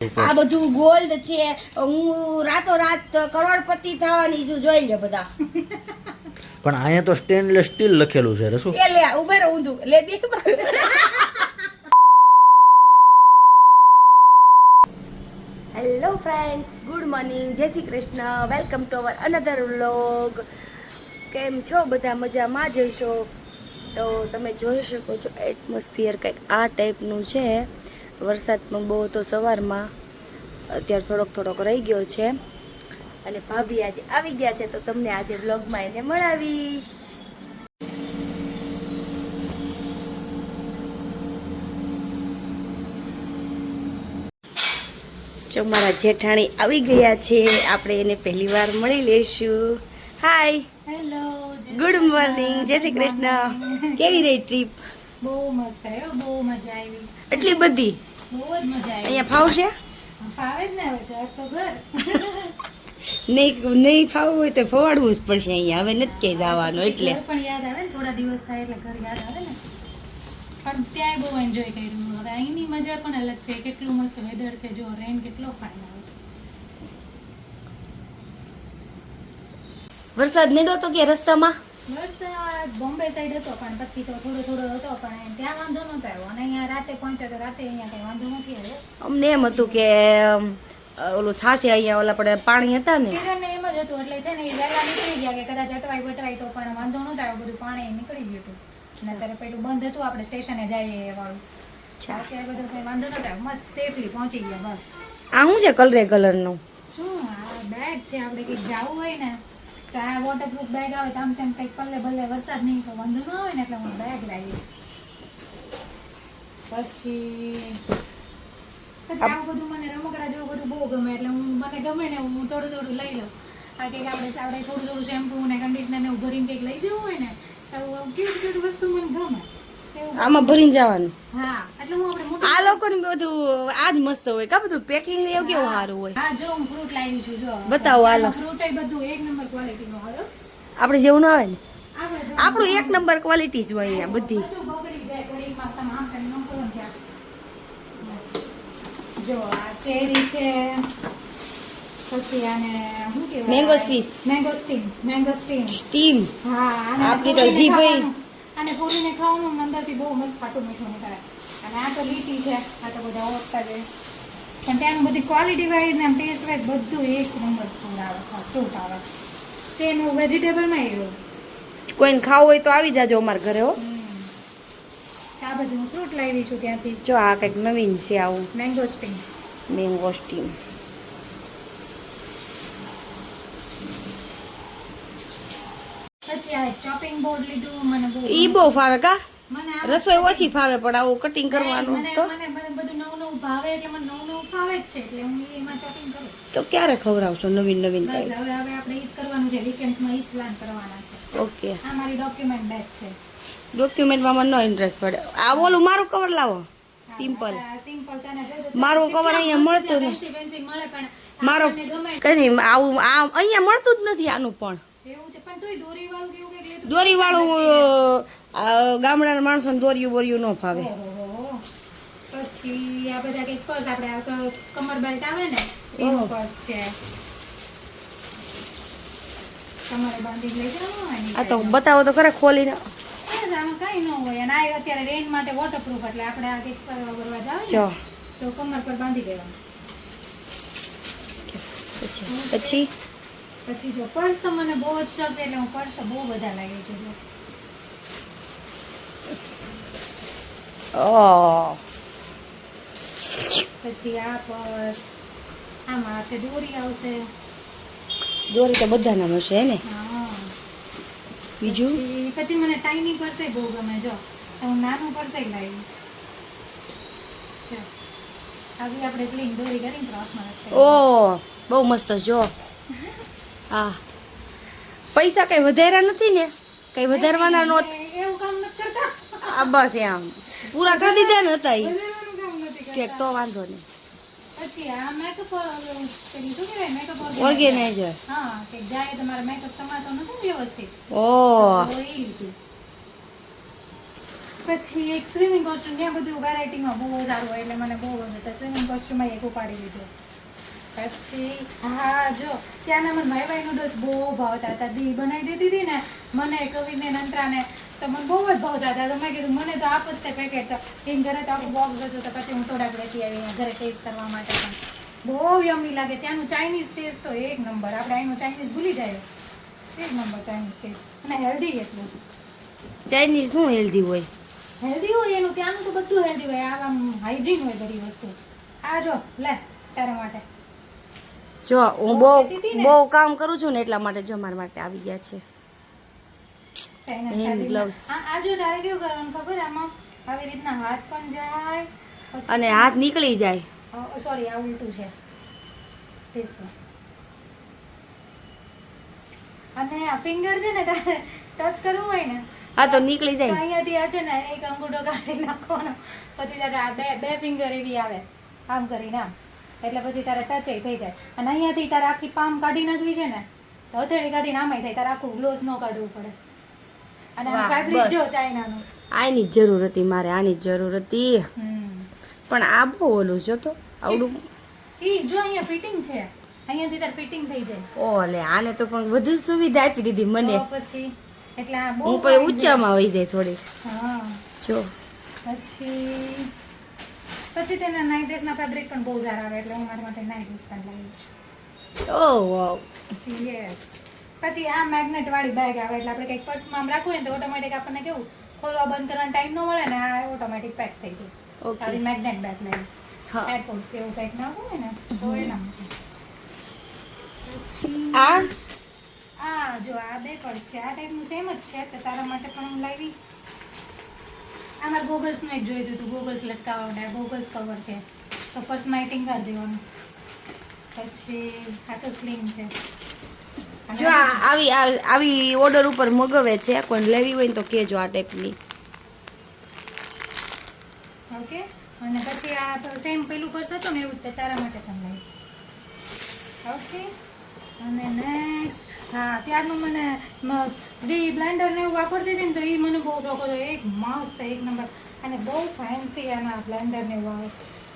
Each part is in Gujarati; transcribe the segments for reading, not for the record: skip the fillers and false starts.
આ બધું ગોલ્ડ છે. હું રાતો રાત કરોડપતિ થવાની છું, જોઈ લે બધા. પણ અહીંયા તો સ્ટેનલેસ સ્ટીલ લખેલું છે રસુ. એ લે ઉભે રહો, ઊંધું લે બે. હેલો ફ્રેન્ડ્સ, ગુડ મોર્નિંગ, જય Shri Krishna, welcome to our another vlog. કેમ છો બધા? મજામાં જઈશો? તો તમે જોઈ શકો છો એટમોસ્ફિયર કંઈક આ ટાઈપનું છે. વરસાદ પણ બહુ તો સવારમાં, અત્યારે થોડોક રહી ગયો છે. અને ભાભી આજે આવી ગયા છે, તો તમને આજે વ્લોગમાં એને મળાવીશ. જો મારા જેઠાણી આવી ગયા છે, આપણે એને પહેલી વાર મળી લેશું. હાય, હેલો, ગુડ મોર્નિંગ, જય શ્રી કૃષ્ણ. કેવી રહી ટ્રીપ? બહુ મસ્ત રહ્યો, બહુ મજા આવી. એટલી બધી બહુ જ મજા આવી. અહીંયા ફાવશે? ફાવે જ ને, હવે ઘર તો ઘર. નહીં ફાવવું હોય તો ફવાડવું જ પડશે. અહીંયા હવે નથી ક્યાંય જવાનું, એટલે ઘર પણ યાદ આવે ને, થોડા દિવસ થાય એટલે ઘર યાદ આવે ને. પણ ત્યાંય બહુ એન્જોય કર્યું. હવે અહીંની મજા પણ અલગ છે. કેટલું મસ્ત વેધર છે, જો રેન કેટલો ફાઇન આવે છે. વરસાદ નીડો તો કે રસ્તામાં? વરસાદ બોમ્બે સાઈડ હતો, પણ પછી તો થોડો હતો, પણ ત્યાં વાંધો નહોતો આવ્યો. અને અહીંયા રાતે પહોંચ્યા તો રાતે અહીંયા કઈ વાંધો નથી આવ્યો. અમને એમ હતું કે ઓલું થાશે અહીંયા, ઓલા પડે પાણી હતા ને, કિરણને એમ જ હતું, એટલે છે ને એ વહેલા નીકળી ગયા કે કદાચ અટવાય તો પણ વાંધો નહોતો આવ્યો. બધું પાણી નીકળી ગયું હતું. અને અત્યારે પેલું બંધ હતું, આપણે સ્ટેશને જઈએ એ વાળું. અત્યારે બધું કઈ વાંધો નહોતો આવ્યો, મસ્ત સેફલી પહોંચી ગયા. બસ આ શું છે કલરે કલરનું? શું આ બેગ છે, આપણે કંઈક જવું હોય ને તો આ વોટરપ્રૂફ બેગ આવે, તો આમ તેમ કંઈક પલ્લે ભલે વરસાદ નહીં તો વાંધો ન આવે ને, એટલે હું બેગ લાવી. પછી આવું બધું મને રમકડા જેવું બધું બહુ ગમે, એટલે મને ગમે ને હું થોડું લઈ લઉં. આ કંઈક આપણે થોડું શેમ્પૂ ને કન્ડિશનર ને એવું ભરીને કંઈક લઈ જવું હોય ને તો ક્યુટ વસ્તુ મને ગમે. આમાં ભરીને જવાનું. હા, એટલે હું આપણે આ લોકોને બધું આજ મસ્ત હોય કા, બધું પેકિંગ એવું કેવું સારું હોય. હા, જો હું ફ્રૂટ લાવી છું, જો બતાવો. હાલો, ફ્રૂટ એ બધું એક નંબર ક્વોલિટીનું આવે. આપણે જેવું ના આવે ને, આપણે જો આપણું એક નંબર ક્વોલિટી જ હોય અહીંયા બધી. બધું બગડી જાય, ઘડીમાં તમે આમ તેમ ન કરો ને ત્યાં. જો આ ચેરી છે, પછી આને શું કહેવાય, mango Swiss, mango steam. Steam. હા, આપણી તો જીભ હોય. અને ફોડીને ખાવાનું અંદરથી બહુ મસ્ત ખાટું મીઠું નીકળે. અને આ તો લીચી છે, આ તો બધા ઓળખતા જ હોય. પણ ત્યાંનું બધી ક્વોલિટી વાઇઝ ને ટેસ્ટ વાઇઝ બધું એક નંબર ફ્રૂટ આવે. સેમ એવું વેજીટેબલમાં એવું. કોઈને ખાવું હોય તો આવી જાજો અમારા ઘરે હો. આ બધું હું ફ્રૂટ લાવી છું ત્યાંથી. જો આ કંઈક નવીન છે આવું, મેંગો સ્ટીમ. Mango steam. પછી આ ચોપિંગ બોર્ડ લીધું, મને બહુ ઈ બહુ ફાવે કા? મને આ રસોઈ ઓછી ફાવે, પણ આવું કટિંગ કરવાનું મને તો મને બધું નવું ભાવે, એટલે મને નવું ફાવે જ છે, એટલે હું એમાં ચોપિંગ કરું. તો ક્યારે ખવડાવશો નવીન બસ કંઈ? હવે આપણે ઈ જ કરવાનું છે, વીકેન્ડ્સમાં ઈ જ પ્લાન કરવાના છે. ઓકે. આ મારી ડોક્યુમેન્ટ બેગ છે. ડોક્યુમેન્ટમાં મને નો ઇન્ટરેસ્ટ પડે. આ ઓલું મારું કવર લાવો, સિમ્પલ. સિમ્પલ તને જો મારું કવર અહીંયા મળતું ને, ફેન્સી મળે, પણ મારો આપણને ગમે કઈ નહીં, આવું આ અહીંયા મળતું જ નથી આનું. પણ એવું છે, પણ તોય દોરી વાળું કેવું કંઈક લેતું. દોરી વાળું ગામડાના માણસોને દોરિયું ન ફાવે. ઓહોહો. પછી આ બધા કંઈક પર્સ, આપણે આ કમર બેલ્ટ આવે ને એનું પર્સ છે. તમારે બાંધી લઈ જવાનું હોય ને. આ તો બતાવો તો ખરા ખોલીને. બસ આમાં કાંઈ ન હોય. અને આ અત્યારે રેન માટે વોટરપ્રૂફ, એટલે આપણે આ કંઈક ફરવા બરવા જાવ જો તો કમર પર બાંધી દેવાનું. પછી પછી જો પર્સ તો મને બહુ જ શોખ છે, એટલે હું પર્સ તો બહુ બધા લાવી છું. જો પછી આ પર્સ, આમાં આપણે દોરી આવશે. દોરી તો બધાના મળશે હે ને. હા, બીજું પછી મને ટાઈની પર્સ બહુ ગમે. જો તો હું નાનું પર્સ લાવી. જો આવી આપણે સ્લિંગ દોરી કરીને ક્રોસમાં રાખીએ. ઓ બહુ મસ્ત છે. જો હા, પૈસા કઈ વધાર્યા નથી ને, કઈ વધારવાના નહોત. એવું કામ નથી કરતા. આ બસ એમ પૂરા કરી દીધા ને હતા ઈ. વધારવાનું કામ નથી કરતા. ઠીક, તો વાંધો નહીં. પછી આ મેકઅપ પેલી શું કહેવાય, મેકઅપ ઓર્ગેનાઇઝર. હા, કે જાય તમારે મેકઅપ સમાતો નથી ને વ્યવસ્થિત. ઓ તો એ લીધું. પછી એક સ્વિમિંગ કોસ્ટ્યુમ, ત્યાં બધું વેરાયટીમાં બહુ સારું હોય એટલે મને બહુ ગમે તો સ્વિમિંગ કોસ્ટ્યુમમાં એક ઉપાડી લીધો. પછી હા જો ત્યાંના મને ભાઈ નૂડલ્સ બહુ ભાવતા હતા. દી બનાવી દીધી હતી ને મને, કવિને, નંત્રાને તો મને બહુ જ ભાવતા હતા. તો મેં કીધું મને તો આપ જ તે પેકેટ. તો એમ ઘરે તો આખું બોક્સ હતું તો પછી હું થોડાક લેતી આવી અહીંયા ઘરે ટેસ્ટ કરવા માટે પણ બહુ યમી લાગે. ત્યાંનું ચાઇનીઝ ટેસ્ટ તો એક નંબર. આપણે અહીંનું ચાઇનીઝ ભૂલી જાય, એક નંબર ચાઇનીઝ ટેસ્ટ. અને હેલ્ધી એટલું. ચાઇનીઝ શું હેલ્ધી હોય? હેલ્ધી હોય એનું, ત્યાંનું તો બધું હેલ્ધી હોય. આમ હાઇજીન હોય બધી વસ્તુ. આ જો લે તારા માટે. જો હું બહુ કામ કરું છું ને એટલા માટે જો મારા માટે આવી ગયા છે હેન્ડ ગ્લવ્સ. આ જો તારે કેવું કરવાનું ખબર? આમાં આવી રીતના હાથ પણ જાય અને હાથ નીકળી જાય. સોરી આ ઉલટું છે. અને આ ફિંગર છે ને તારે ટચ કરવું હોય ને હા તો નીકળી તો જાય. અહીંયાથી આ છે ને એક અંગૂઠો કાઢી નાખવાનો. પછી તારે આ બે ફિંગર એવી આવે આમ કરીને આમ, એટલે પછી તારે ટચ થઈ જાય. અને અહીંયાથી તારે આખી પામ કાઢી નાખવી છે ને તો હથેળી કાઢીને આમાંય થાય. તારે આખું ગ્લોવ્સ ન કાઢવું પડે. અને વાહ, ફેબ્રિક બસ. જો ચાઇનાનું. આની જ જરૂર હતી મારે, આની જ જરૂર હતી. પણ આ બહુ ઓલું જો તો આવડું. ઈ જો અહીંયા ફિટિંગ છે, અહીંયાથી તાર ફિટિંગ થઈ જાય. ઓલે આને તો પણ વધુ સુવિધા આપી દીધી મને. તો પછી એટલે આ બહુ હું fine પછી ઊંચામાં વહી જાય થોડી. છે. હા જો પછી તેના નાઇટ ડ્રેસના ફેબ્રિક પણ બહુ સારા આવે એટલે હું મારા માટે નાઇટ ડ્રેસ પણ લાવીશ. ઓ વાવ. યસ. પછી આ મેગ્નેટ વાળી બેગ આવે એટલે આપણે કંઈક પર્સમાં આમ રાખવું હોય ને તો ઓટોમેટિક આપણને કેવું ખોલવા બંધ કરવાનો ટાઈમ ન મળે ને આ ઓટોમેટિક પેક થઈ જાય. Okay. આવી મેગ્નેટ બેગ લાવી. હા. એરપોર્ટ્સ કે એવું કંઈક નાખવું હોય ને તો એના માટે. પછી આ આ જો આ બે પર્સ છે, આ ટાઈપનું સેમ જ છે તો તારા માટે પણ હું લાવી. આમાં ગોગલ્સનું એક જોઈતું હતું, ગોગલ્સ લટકાવવાના, ગોગલ્સ કવર છે તો પર્સમાં એટિંગ કરી દેવાનું. પછી આ તો સ્લિમ છે. અને જો આવી ઓર્ડર ઉપર મગવે છે, કોઈ લેવી હોય ને તો કેજો આ ટાઈપની. ઓકે. અને પછી આ સેમ પેલું પર્સ હતું ને એવું જ તે તારા માટે પણ લાવી. ઓકે. અને નેક્સ્ટ હા ત્યારનું મને દી બ્લેન્ડર ને એવું વાપરતી હતી ને તો એ મને બહુ શોખ હતો. એક મસ્ત એક નંબર અને બહુ ફેન્સી આના બ્લેન્ડર ને એવું આવે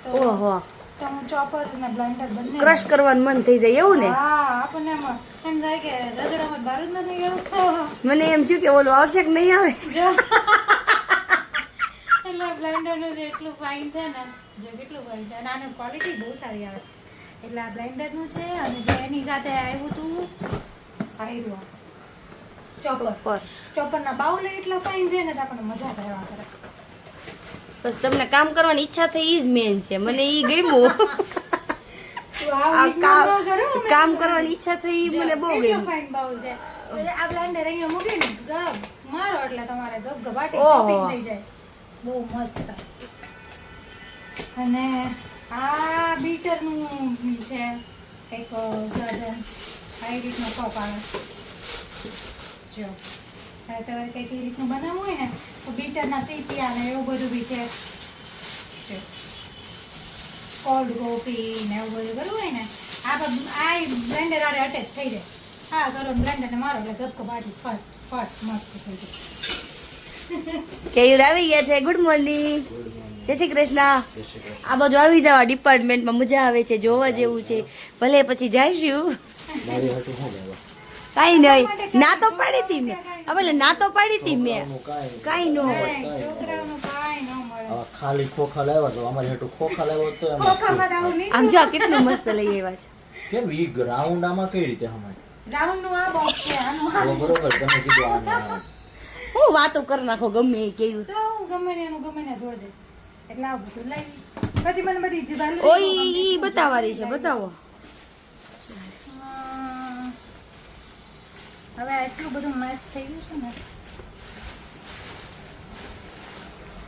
તો ઓહો, તો હું ચોપર અને બ્લેન્ડર બંને ક્રશ કરવાનું મન થઈ જાય એવું ને. હા આપણને એમ થાય કે રગડામાં બહાર જ નથી ગયું. મને એમ થયું કે ઓલું આવશે કે નહીં આવે. જો એટલે બ્લેન્ડરનું જે એટલું ફાઇન છે ને, જો કેટલું ફાઇન છે અને આની ક્વોલિટી બહુ સારી આવે. એટલે આ બ્લેન્ડરનું છે અને જે એની સાથે આવ્યું હતું આયરું ચોપર. પર ચોપરના બાઉલ એટલા ફાઇન છે ને તો આપણને મજા જ આવ્યા કરે. બસ તમને કામ કરવાની ઈચ્છા થઈ ઈ જ મેન છે, મને ઈ ગમ્યું. તું આ આ weekમાં ન કરો, કામ કરવાની ઈચ્છા થઈ ઈ મને બહુ કેટલો ગમ્યું. fine bowl છે. પછી આ બ્લેન્ડર અહીંયા મૂકીને ગબ મારો એટલે તમારે ગબગબાટી ઓહો. chopping થઈ જાય. બહુ મસ્ત. અને આ બીટરનું છે એક સાધન. આ રીતનો કપ આવે. જો હવે તમારે કંઈક એ રીતનું બનાવવું હોય ને તો બીટરના ચીપિયા ને એવું બધું બી છે. જો કોલ્ડ કોફી ને એવું બધું કરવું હોય ને આ બ્લેન્ડર આરે અટેચ થઈ જાય. હા કરો બ્લેન્ડરને મારો એટલે ગપગપાટી ફટ મસ્ત થઈ જાય. કેયુર આવી ગયા છે. ગુડ મોર્નિંગ, જય શ્રી કૃષ્ણ. આ બાજુ આવી જવા ડિપાર્ટમેન્ટમાં મજા આવે છે, જોવા જેવું છે. ભલે પછી જઈશું. મારી હાટું શું લેવા? કાંઈ નહીં, ના તો પાડી હતી મેં. ભલે ના તો પાડી હતી મેં. કાંઈ કાંઈ ન હોય. છોકરાઓનું કાંઈ ન મળે. હવે ખાલી ખોખા લાવ્યા તો અમારી હાટું ખોખા લાવ્યો તો એમ ખોખામાં તો આવું નહીં. આમ જો આ કેટલું મસ્ત લઈ આવ્યા છે. કેમ ઈ ગ્રાઉન્ડ આમાં કઈ રીતે હમાય? રાઉન્ડનું આ બોક્સ છે આનું આ. તો બરોબર તમે કીધું આને હું વાતો કરી નાખો ગમે એ કેવું. તો હું ગમે ને એનું ગમે ને જોડ દે એટલે આવું બધું લાવી. પછી મને બધી જુગાલી ઓય ઈ બતાવવાની છે, બતાવો. હવે એટલું બધું મેસ થઈ ગયું છે ને.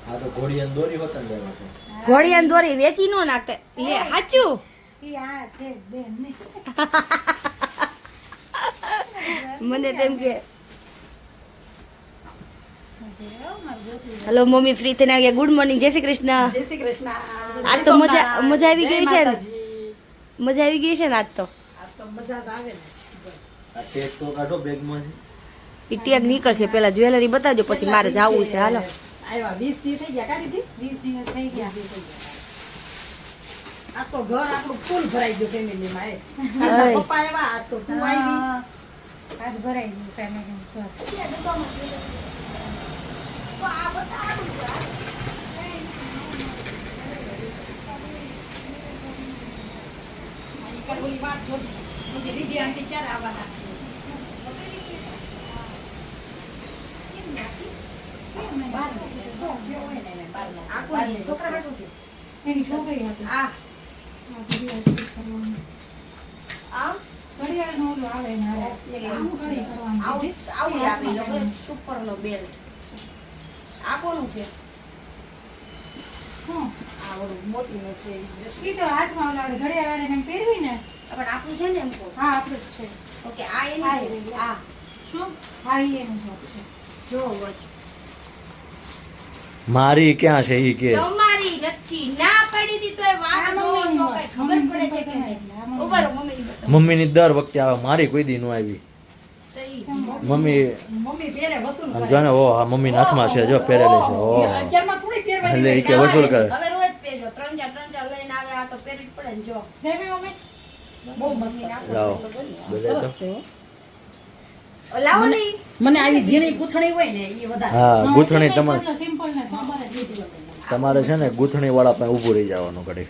આ તો ઘોડિયાને દોરી વતન લેવા છે. ઘોડિયાની દોરી વેચી નો નાખે લે સાચું. ઈ આ છે બેન ને. મને તેમ કે હેલો મમ્મી ફ્રી થઈને આવી ગયા. ગુડ મોર્નિંગ, જય શ્રી કૃષ્ણ. જય શ્રી કૃષ્ણ. આજ તો મજા આવી ગઈ છે ને, માતાજી. મજા આવી ગઈ છે ને આજ તો. આજ તો મજા જ આવે ને. આ ટેગ તો કાઢો બેગમાંથી. ઈ ટેગ નીકળશે, પેલા જ્વેલરી બતાવજો પછી મારે જાવું છે. હાલો આવ્યા 20 દી થઈ ગયા કાઢી દી 20 દિવસ થઈ ગયા. આજ તો ઘર આપણું ફૂલ ભરાઈ ગયું ફેમિલીમાં એ અય. પપ્પા આવ્યા આજ તો તું આવી હા. આજ ભરાઈ ગયું ફેમિલી ઘર. ઓલી વાત જોતી કે દીદી આંટી ક્યારે આવવાના છે બાર શોખ જે હોય ને એને બારના. આખું છોકરા હાટું છે. એની છોકરી હતી. આ આ ઘડિયાળ ઠીક કરવાનું. આમ ઘડિયાળનું ઓલું આવે ને આવે. આમ ઘડી કરવાનું. આવું આવે ઈ લોકો સુપરનો બેલ્ટ. આ કોનું છે? હા. આ ઓલું મોતીનો છે ઈ દ્રષ્ટિ. ઈ તો હાથમાં ઓલા ઘડિયાળ વાળાને એમ પહેરવી ને. પણ આપણું છે ને એમ કહું. હા, આપણું જ છે. ઓકે આ એનું આ છે. એનું. આ શું? હા, ઈ એનું જોબ છે. જો વચ. મારી ક્યાં છે ઈ કે તમારી નથી ના પડી દી તોય વાત આ નો મમ્મીની તો વાત. કઈ ખબર પડે છે કે મમ્મીની નહીં. વાત. ઉભા રહો મમ્મીની વાત. મમ્મીની દર વખતે આવે મારી કોઈ દી નો આવી તો ઈ. મમ્મી મમ્મી પહેરે વસૂલ આમ કરે. જાણે ઓ આ મમ્મીના હાથમાં છે જો પહેરેલી છે ઓ અત્યારમાં થોડી પહેરવાની એટલે ઈ કે નહીં. વસૂલ કરે હવે રોજ પહેરજો ત્રણ ચાર લઈને આવે આ તો પહેરવી જ પડે ને જો. દેવી મમ્મી? બહુ મસ્ત છે. લાવો બધા તો સરસ છે હો. લાવો ને ઈ. મને આવી ઝીણી ગૂંથણી હોય ને એ વધારે હા ગૂંથણી એટલે તમારે કંઈ સિમ્પલ ને સોબર જ લીધી. તમારે છે ને ગૂંથણી વાળા પાસે ઊભું રહી જવાનું ઘડી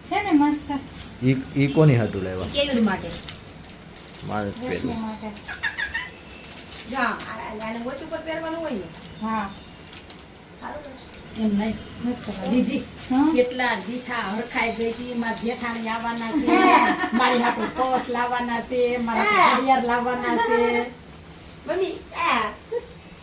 છે ને મસ્ત. ઈ કોની હાટું લાવ્યા કેવી માટે મારે જ પહેરવું રેશમી માટે. જો આને વોચ ઉપર પહેરવાનું હોય ને હા. સારું રહેશે. એમ નહીં મસ્ત લાગે. દીદી હા. કેટલા દીઠા હરખાઈ ગઈ હતી મારા જેઠાણી આવવાના છે મારી હાટુ પર્સ લાવવાના છે મારા હાટુ ઘડિયાળ લાવવાના છે મમ્મી આ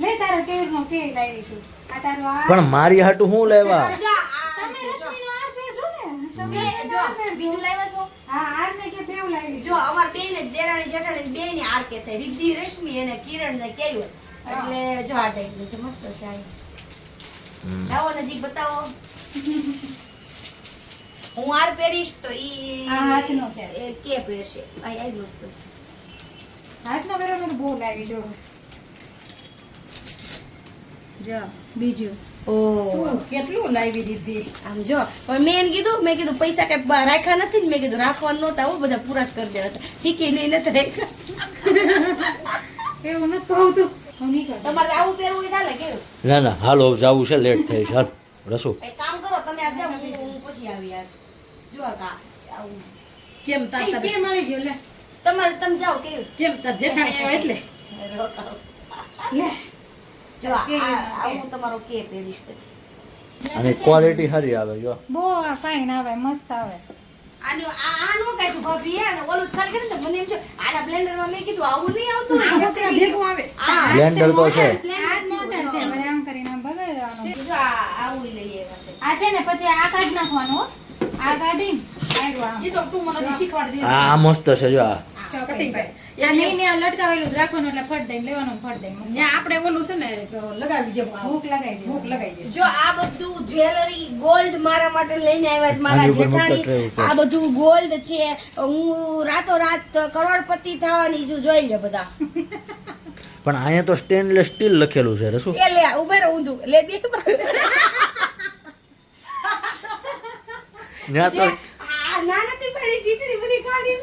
લે તારા કેવડનો કે લાવી છું. આ તારો આ. પણ મારી હાટું હું લેવા જો આ તમે છે, જો. રશ્મિનો હાર પહેરજો ને. તમે બે જો બીજું લાવ્યા છો હા, હાર ને કે બેવ લાવી જો અમાર બેન ને દેરાણી જેઠાણી બે ની આર કે થાય રિદ્ધિ રશ્મિ અને કિરણ ને કેયું એટલે જો આ ટાઈપ છે મસ્ત છે આ હમ. લાવો નજીક બતાવો હું આર પહેરીશ તો ઈ આ હાથનો છે. એ કે પહેરશે આ મસ્ત છે હાથનો પહેરો મને બહુ લાવી જો. જો બીજું. તું કેટલું લાવી દીધી આમ જો પણ મેં એને કીધું મેં કીધું પૈસા કઈ રાખ્યા નથી ને મેં કીધું રાખવાનું નહોતા હું બધા પૂરા જ કરી દેવા હતા ઠીક નહીં નથી રાખ્યા એવું નથી ભાવતું. હું નીકળ. તમારે આવું પહેરવું હોય ચાલે કેવું ના ના હાલો જાવું છે લેટ થઈ છે હાલ રસુ એક કામ કરો તમે આ જાઓ હું પછી આવી આજ જો આ કા આવું કેમ તાર એ કે મળી ગયું લે. તમારે તમે જાઓ કેવું કેમ તાર જેઠાણી આવે એટલે રોકાઓ. લે. જો આ કે હું તમારો કે પહેરીશ પછી અને ક્વોલિટી સારી આવે જો બહુ ફાઇન આવે, મસ્ત આવે. આનું આ નો કાઢ્યું ભાભી હે ને ઓલું જ ખાલી કરીને મને એમ છે આના બ્લેન્ડર માં મેં કીધું આવું નહીં આવતું આ તો ત્યાં ભેગું આવે આ બ્લેન્ડર તો છે આ જ મોટર છે, બધા આમ કરીને આમ ભગાવી દેવાનું. જો આ આવું લઈએ પાસે આ છે ને પછી આ કાઢી નાખવાનું હો. આ કાઢીને આયરું આમ. એ તો તું મને હજી શીખવાડી આ આ મસ્ત છે જો આ કટિંગ આ નહીં ને આ લટકાવેલું જ રાખવાનું એટલે ફટ દઈને લેવાનું, ફટ દઈને મૂકવાનું. ત્યાં આપણે ઓલું છે ને લગાવી દેવું ભૂખ લગાવી દે. ભૂખ લગાવી દે જો આ બધું જ્વેલરી ગોલ્ડ મારા માટે લઈને આવ્યા છે મારા આની ઉપર મુક્ત જેઠાણી ટ્રે ઉપર. આ બધું ગોલ્ડ છે હું રાતો રાત કરોડપતિ થવાની છું જોઈ લે બધા પણ અહીંયા તો સ્ટેનલેસ સ્ટીલ લખેલું છે રસુ એ લે ઉભે રહો ઊંધું લે બે ત્યાં તો આ ના નથી મારી દીકરી બધી કાઢી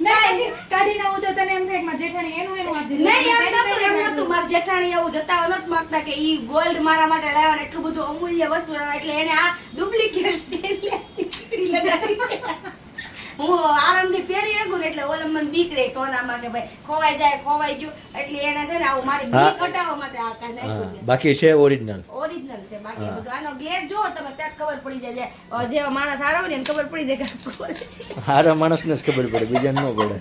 ના, પછી કાઢીને આવું તો તને એમ થાય કે મારા જેઠાણી એનું એનું આપી દીધું. નહીં એમ તારી નતું એમ તારી નતું મારા જેઠાણી એવું જતાવા નથી માંગતા કે ઈ ગોલ્ડ મારા માટે લાવ્યા ને એટલું બધું અમૂલ્ય વસ્તુ લાવ્યા એટલે એને આ ડુપ્લિકેટ સ્ટેનલેસ દીકરી લગાવી છે. હું આરામથી પહેરી શકું ને એટલે ઓલા મને બીક રહી સોનામાં કે ભાઈ ખોવાઈ જાય ખોવાઈ ગયું એટલે એને છે ને આવું મારી બીક હટાવવા માટે આ કાંઈ નાખ્યું હા, છે બાકી છે ઓરિજિનલ ઓરિજિનલ છે બાકી આ બધું આનો ગ્લેડ જોવો તમે ત્યાં ખબર પડી જાય જે જેવા માણસ સારા હોય ને એને ખબર પડી જાય કે આ gold છે. હારા માણસને જ ખબર પડે બીજાને ન પડે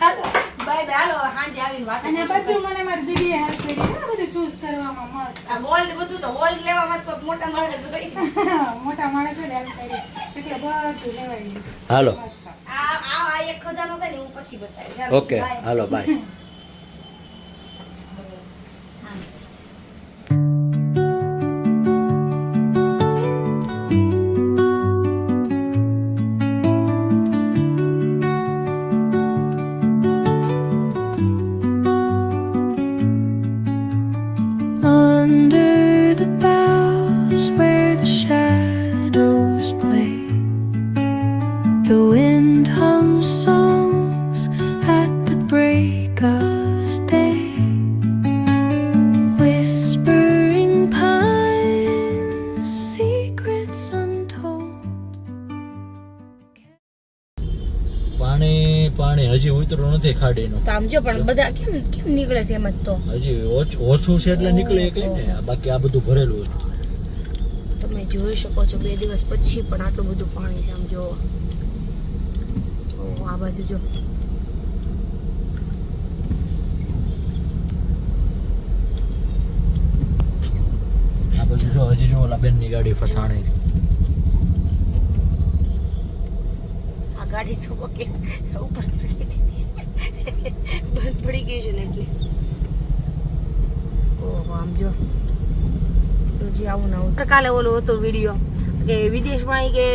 હાલો બાય બાય હાલો સાંજે આવીને વાત અને કરીશું. બધું મને મારી દીદીએ help કરી. ઘણું બધું choose કરવામાં મસ્ત. આ ગોલ્ડ બધું તો ગોલ્ડ લેવામાં તો મોટા માણસ હોય મોટા માણસે જ help કરી. એટલે બધું લેવાઈ ગયું. હાલો મસ્ત. આ એક ખજાનો થાય ને હું પછી બતાવીશ હાલો, ઓકે bye. હાલો બાય પાણી હજી ઉતરું નથી ખાડીનું. તો આમ જો પણ બધા કેમ કેમ નીકળે છે એમ જ તો હજી ઓછું છે એટલે નીકળે કઈ ને, બાકી આ બધું ભરેલું હતું. તમે જોઈ શકો છો 2 દિવસ પછી પણ આટલું બધું પાણી છે. આમ જો આ બાજુ જો આ બધું જો હજી જો ઓલા બેનની ગાડી ફસાણી. આ ગાડી તો કે ઉપર ચડી દીધી છે બંધ પડી ગઈ છે ને એટલે. ઓહો આમ જો રોજી આવું ના આવું. કાલે ઓલો હતો વિડીયો કે વિદેશમાં કે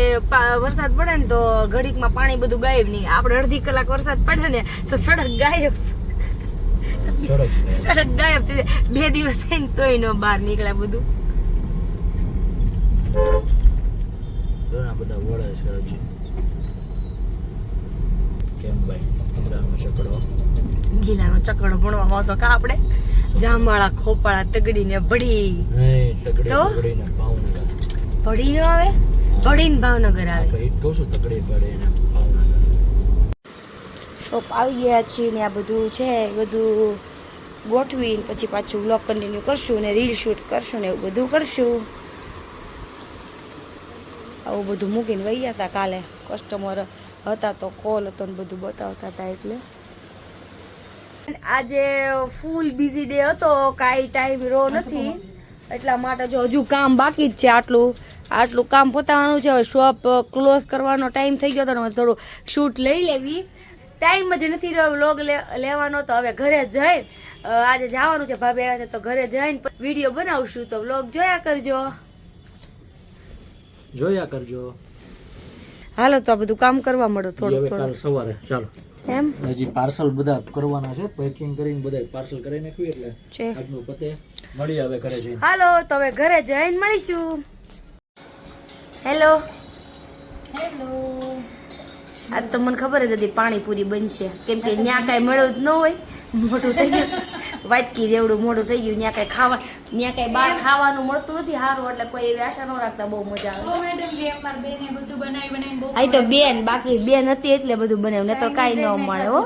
વરસાદ પડે ને તો ઘડીકમાં પાણી બધું ગાયબ નહીં. આપણે અડધી કલાક વરસાદ પડે ને તો સડક ગાયબ સડક ગાયબ થઈ જાય. 2 દિવસ થઈને તોય નો બહાર નીકળે બધું. ઘણા બધા વળે છે હજી. કેમ ભાઈ ગીલાનો ચકડો ભણવામાં હતો કા આપણે જામવાળા ખોપાળા તગડી ને ભડી નહીં તગડે તો? તગડીને ભાવનગર. ભડી નો આવે ભડીને ભાવનગર આવે. ભાઈ કહું છું તગડી પડે ને ભાવનગર. તો આવી ગયા છીએ ને આ બધું છે એ બધું ગોઠવીને પછી પાછું વ્લોગ કન્ટિન્યુ કરશું ને રીલ શૂટ કરશું ને એવું બધું કરશું. આવું બધું મૂકીને વહી ગયા હતા કાલે. કસ્ટમર હતા તો કોલ હતો ને બધું બતાવતા હતા એટલે. આજે ફૂલ બિઝી ડે હતો, કાંઈ ટાઈમ રો નથી એટલા માટે જો હજુ કામ બાકી જ છે. આટલું કામ પતાવવાનું છે. હવે શોપ ક્લોઝ કરવાનો ટાઈમ થઈ ગયો હતો ને થોડું શૂટ લઈ લેવી. ટાઈમ જ નથી રહ્યો વ્લોગ લેવાનો. તો હવે ઘરે જઈ આજે જવાનું છે, ભાભી આવ્યા છે તો ઘરે જઈને વિડીયો બનાવશું. તો વ્લોગ જોયા કરજો. હાલો તો આ બધું કામ કરવા મળો થોડું હવે કાલ સવારે ચાલો એમ હજી પાર્સલ બધા કરવાના છે. પેકિંગ કરીને બધા પાર્સલ કરી નાખ્યું એટલે છે. આજનું પતે. મળી આવે ઘરે જઈને. હાલો તો હવે ઘરે જઈને મળીશું. હેલો આજ તો મને ખબર જ હતી પાણીપુરી બનશે, કેમ કે ત્યાં કાંઈ મળ્યું જ ન હોય. મોટું થઈ ગયું વાટકી જેવડું મોટું થઈ ગયું. ત્યાં કાંઈ બહાર ખાવાનું મળતું નથી સારું, એટલે કોઈ એવી આશા ન રાખતા. બહુ મજા આવે. આ તો બેન બાકી બેન હતી એટલે બધું બનાવ્યું, ને તો કાંઈ ન મળે હો.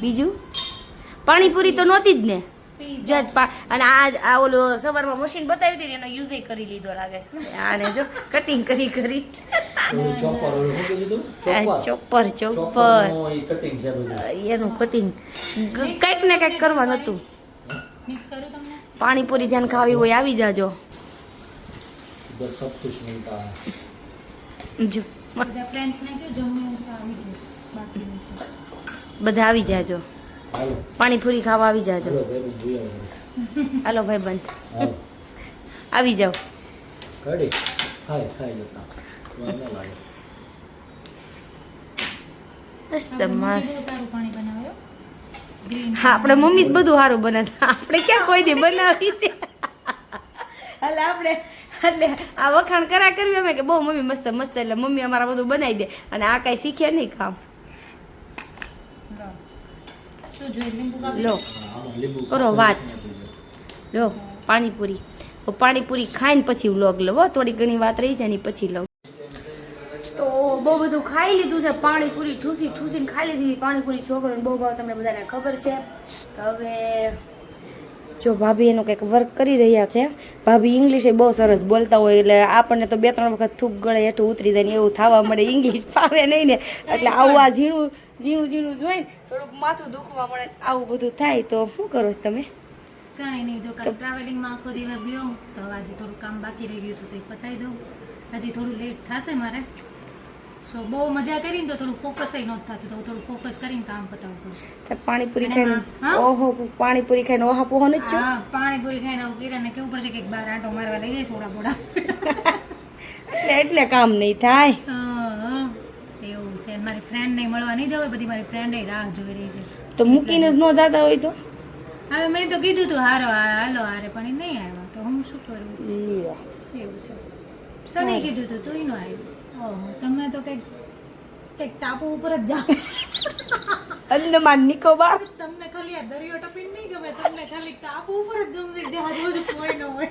બીજું પાણીપુરી તો નહોતી જ ને. અને આ ઓલો સવારમાં મશીન બતાવી હતી એનો યુઝ કરી લીધો લાગે છે. આને જો કટિંગ કરી ચોપર એનું કટિંગ કંઈક ને કંઈક કરવાનું હતું. પાણીપુરી જાન ખાવી હોય આવી જાજો. જો બધા આવી જાજો. પાણીપુરી ખાવા આવી જાજો. હાલો ભાઈ બંધ આવી જાઓ. હા આપણે મમ્મી જ બધું સારું બનાવે. આપણે ક્યાં કોઈ દી બનાવી છે. એટલે આપણે એટલે આ વખાણ કરવી અમે કે બહુ મમ્મી મસ્ત મસ્ત, એટલે મમ્મી અમારા બધું બનાવી દે. અને આ કાંઈ શીખે નહીં કામ. લો કરો વાત. લો પાણીપુરી ખાઈને પછી વ્લોગ લવો. થોડી ઘણી વાત રહી છે ને પછી લઉં. તો બહુ બધું ખાઈ લીધું છે. પાણીપુરી ઠૂસીને ખાઈ લીધી. પાણીપુરી છોકરોને બહુ ભાવ, તમને બધાને ખબર છે. તો હવે જો ભાભી એનું કંઈક વર્ક કરી રહ્યા છે. ભાભી ઇંગ્લિશ બહુ સરસ બોલતા હોય, એટલે આપણને તો 2-3 વખત થૂક ગળે હેઠું ઉતરી જાય ને એવું થવા મળે. ઇંગ્લિશ ફાવે નહીં ને એટલે આવું આ ઝીણું જોઈને થોડુંક માથું દુખવા મળે. આવું બધું થાય. તો શું કરો છો તમે? કાંઈ નહીં, જો કાલે ટ્રાવેલિંગમાં આખો દિવસ ગયો તો આજે થોડું કામ બાકી રહી ગયું હતું તો એ પતાવી દઉં. હજી થોડું લેટ થશે મારે. સો બહુ મજા કરીને તો થોડું ફોકસ નહોતું થતું, તો થોડું ફોકસ કરીને કામ પતાવવું પડશે. પાણીપુરી ખાઈને ઓહો પાણીપુરી ખાઈને ઓહા પોહો ને જ છે. હા પાણીપુરી ખાઈને આવું કિરાને કેવું પડશે કે બહાર આંટો મારવા લઈ જાય સોડા બોડા. એટલે કામ નહીં થાય. એવું છે. મારી ફ્રેન્ડ નહીં મળવા નહીં જવું, બધી મારી ફ્રેન્ડ રાહ જોઈ રહી છે. તો મૂકીને જ ન જતા હોય તો હવે મેં તો કીધું તું હાલો હારે પણ એ નહીં આવ્યા તો હું શું કરું. એવું છે. સને કીધું તું તું ન આવ્યું. ઓહો તમે તો કંઈક ટાપુ ઉપર જ જાઓ. અંદમાન નિકોબાર. તમને ખાલી આ દરિયો ટપીને નહીં ગમે, તમને ખાલી ટાપુ ઉપર જ ગમશે. જહાજ કોઈ ન હોય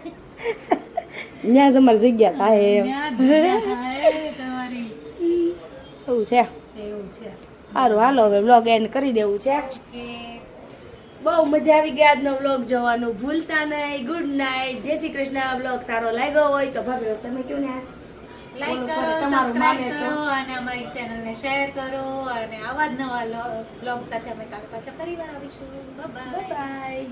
ત્યાં જ અમારી જગ્યા થાય એમ. તમારી એવું છે. એવું છે. સારું હાલો હવે વ્લોગ એન્ડ કરી દેવું છે. કે બહુ મજા આવી ગઈ આજનો વ્લોગ જોવાનું. ભૂલતા નહીં. Good night. જય શ્રી કૃષ્ણ. વ્લોગ સારો લાગ્યો હોય તો ભાભી તમે કેવું ને આજ લાઈક બોલો, કરો, તમારું સબસ્ક્રાઇબ માને તો. કરો અને અમારી ચેનલને શેર કરો અને આવા જ નવા વ્લોગ સાથે અમે કાલે પાછા ફરીવાર આવીશું. Bye bye. બાય.